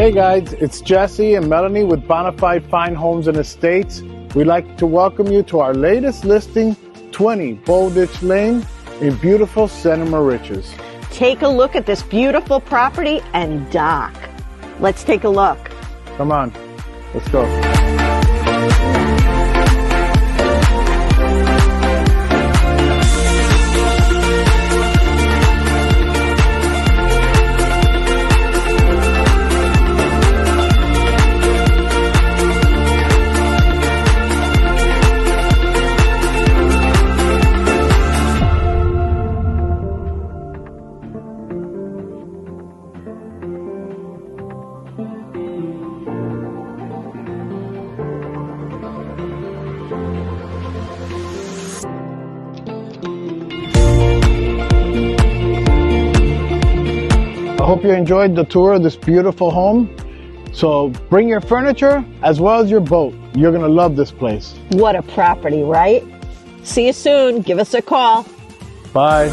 Hey guys, it's Jesse and Melanie with BonaFideFHE Homes and Estates. We'd like to welcome you to our latest listing, 20 Bowditch Lane in beautiful Center Moriches. Take a look at this beautiful property and dock. Let's take a look. Come on, let's go. I hope you enjoyed the tour of this beautiful home. So bring your furniture as well as your boat. You're gonna love this place. What a property, right? See you soon. Give us a call. Bye.